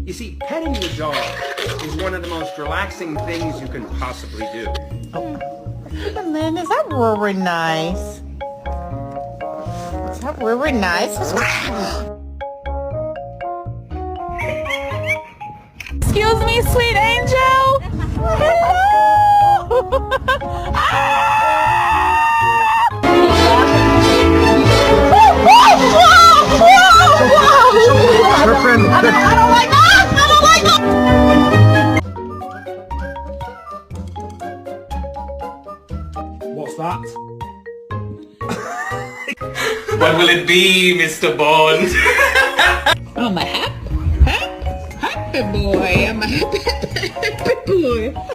You see, petting the dog is one of the most relaxing things you can possibly do. And then, is that really nice? Is that really nice? Excuse me, sweet angel. Her friend. I don't like that. I don't like that. What's that? What will it be, Mr. Bond? I'm a happy boy. I'm a happy boy.